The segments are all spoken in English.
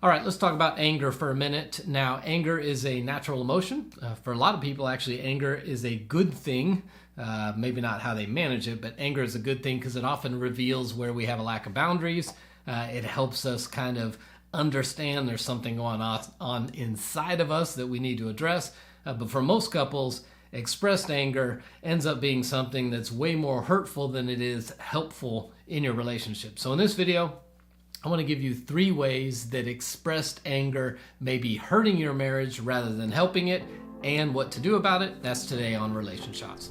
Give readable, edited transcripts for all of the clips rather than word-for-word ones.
All right, let's talk about anger for a minute. Now, anger is a natural emotion. For a lot of people, actually, anger is a good thing. Maybe not how they manage it, but anger is a good thing because it often reveals where we have a lack of boundaries. It helps us kind of understand there's something going on inside of us that we need to address. But for most couples, expressed anger ends up being something that's way more hurtful than it is helpful in your relationship. So in this video, I want to give you 3 ways that expressed anger may be hurting your marriage rather than helping it, and what to do about it. That's today on RelationShots.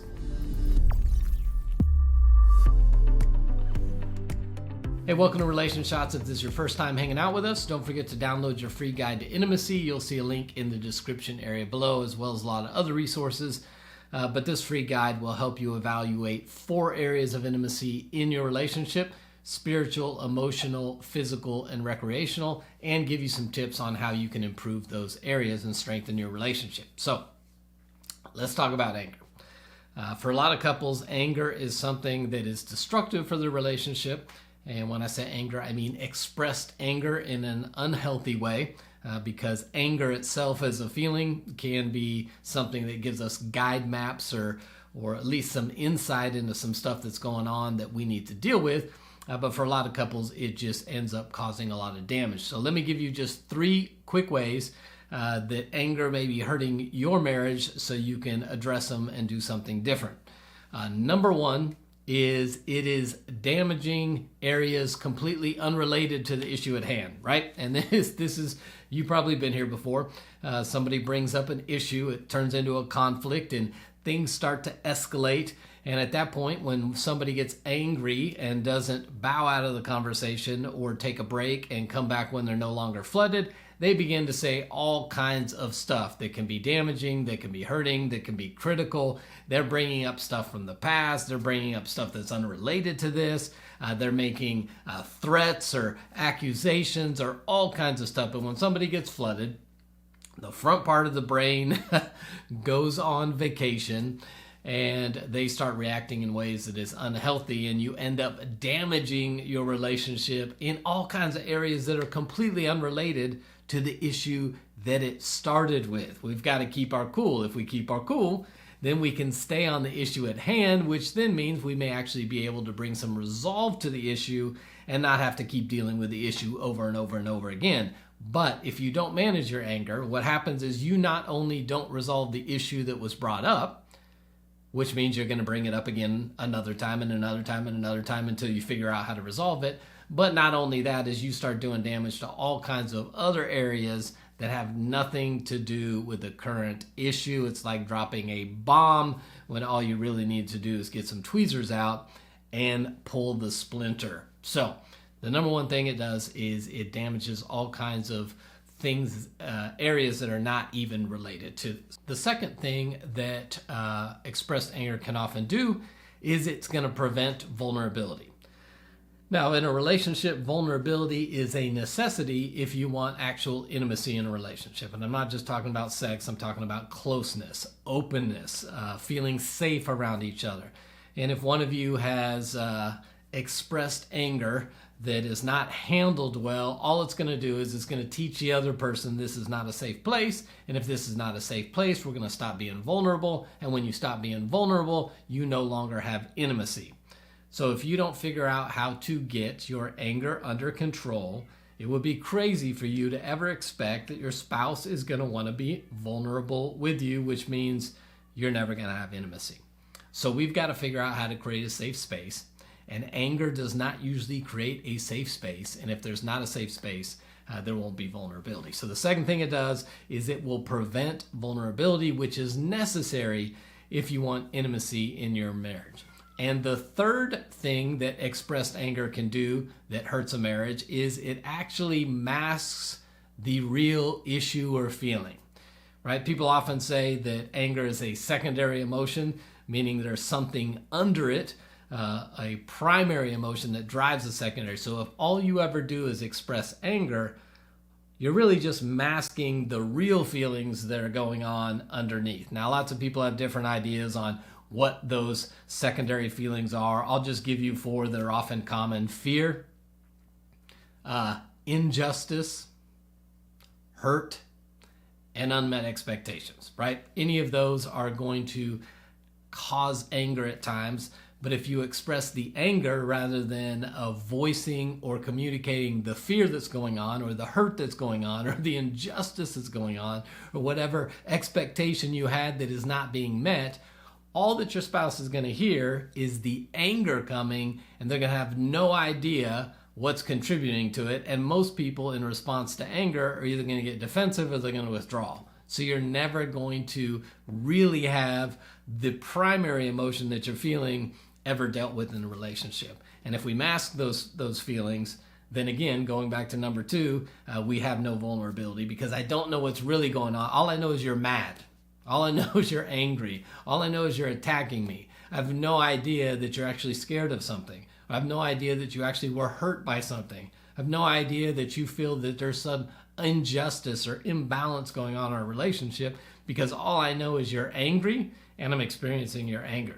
Hey, welcome to RelationShots. If this is your first time hanging out with us, don't forget to download your free guide to intimacy. You'll see a link in the description area below, as well as a lot of other resources. But this free guide will help you evaluate 4 areas of intimacy in your relationship: spiritual, emotional, physical, and recreational, and give you some tips on how you can improve those areas and strengthen your relationship. So let's talk about anger. For a lot of couples, anger is something that is destructive for the relationship. And when I say anger, I mean expressed anger in an unhealthy way, because anger itself as a feeling can be something that gives us guide maps or at least some insight into some stuff that's going on that we need to deal with. But for a lot of couples, it just ends up causing a lot of damage. So let me give you just 3 quick ways that anger may be hurting your marriage so you can address them and do something different. Number 1 is it is damaging areas completely unrelated to the issue at hand, right? And this is, you've probably been here before. Somebody brings up an issue, it turns into a conflict, and things start to escalate. And at that point, when somebody gets angry and doesn't bow out of the conversation or take a break and come back when they're no longer flooded, they begin to say all kinds of stuff that can be damaging, that can be hurting, that can be critical. They're bringing up stuff from the past. They're bringing up stuff that's unrelated to this. They're making threats or accusations or all kinds of stuff. And when somebody gets flooded, the front part of the brain goes on vacation, and they start reacting in ways that is unhealthy, and you end up damaging your relationship in all kinds of areas that are completely unrelated to the issue that it started with. We've got to keep our cool. If we keep our cool, then we can stay on the issue at hand, which then means we may actually be able to bring some resolve to the issue and not have to keep dealing with the issue over and over and over again. But if you don't manage your anger, what happens is you not only don't resolve the issue that was brought up, which means you're going to bring it up again another time and another time and another time until you figure out how to resolve it. But not only that, is you start doing damage to all kinds of other areas that have nothing to do with the current issue. It's like dropping a bomb when all you really need to do is get some tweezers out and pull the splinter. So the number 1 thing it does is it damages all kinds of things, areas that are not even related to this. The second thing that expressed anger can often do is it's going to prevent vulnerability. Now, in a relationship, vulnerability is a necessity if you want actual intimacy in a relationship. And I'm not just talking about sex, I'm talking about closeness, openness, feeling safe around each other. And if one of you has expressed anger that is not handled well, all it's going to do is it's going to teach the other person this is not a safe place. And if this is not a safe place, we're going to stop being vulnerable. And when you stop being vulnerable, you no longer have intimacy. So if you don't figure out how to get your anger under control, it would be crazy for you to ever expect that your spouse is going to want to be vulnerable with you, which means you're never going to have intimacy. So we've got to figure out how to create a safe space. And anger does not usually create a safe space. And if there's not a safe space, there won't be vulnerability. So the second thing it does is it will prevent vulnerability, which is necessary if you want intimacy in your marriage. And the third thing that expressed anger can do that hurts a marriage is it actually masks the real issue or feeling, right? People often say that anger is a secondary emotion, meaning there's something under it, a primary emotion that drives the secondary. So if all you ever do is express anger, you're really just masking the real feelings that are going on underneath. Now, lots of people have different ideas on what those secondary feelings are. I'll just give you 4 that are often common: fear, injustice, hurt, and unmet expectations, right? Any of those are going to cause anger at times. But if you express the anger rather than voicing or communicating the fear that's going on, or the hurt that's going on, or the injustice that's going on, or whatever expectation you had that is not being met, all that your spouse is going to hear is the anger coming, and they're going to have no idea what's contributing to it. And most people, in response to anger, are either going to get defensive or they're going to withdraw. So you're never going to really have the primary emotion that you're feeling ever dealt with in a relationship. And if we mask those feelings, then again, going back to number 2, we have no vulnerability, because I don't know what's really going on. All I know is you're mad. All I know is you're angry. All I know is you're attacking me. I have no idea that you're actually scared of something. I have no idea that you actually were hurt by something. I have no idea that you feel that there's some injustice or imbalance going on in our relationship, because all I know is you're angry and I'm experiencing your anger.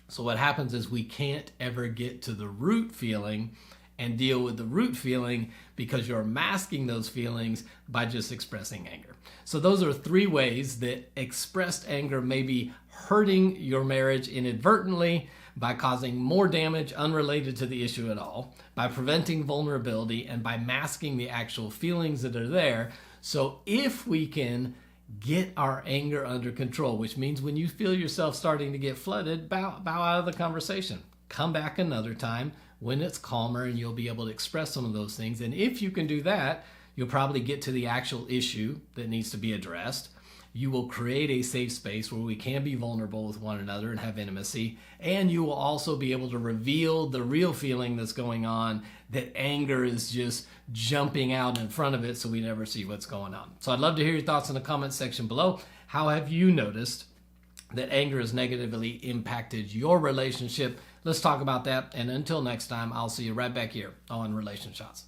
So what happens is we can't ever get to the root feeling and deal with the root feeling, because you're masking those feelings by just expressing anger. So those are 3 ways that expressed anger may be hurting your marriage inadvertently, by causing more damage unrelated to the issue at all, by preventing vulnerability, and by masking the actual feelings that are there. So if we can get our anger under control, which means when you feel yourself starting to get flooded, bow out of the conversation. Come back another time when it's calmer, and you'll be able to express some of those things. And if you can do that, you'll probably get to the actual issue that needs to be addressed. You will create a safe space where we can be vulnerable with one another and have intimacy. And you will also be able to reveal the real feeling that's going on, that anger is just jumping out in front of it, so we never see what's going on. So I'd love to hear your thoughts in the comment section below. How have you noticed that anger has negatively impacted your relationship? Let's talk about that. And until next time, I'll see you right back here on RelationShots.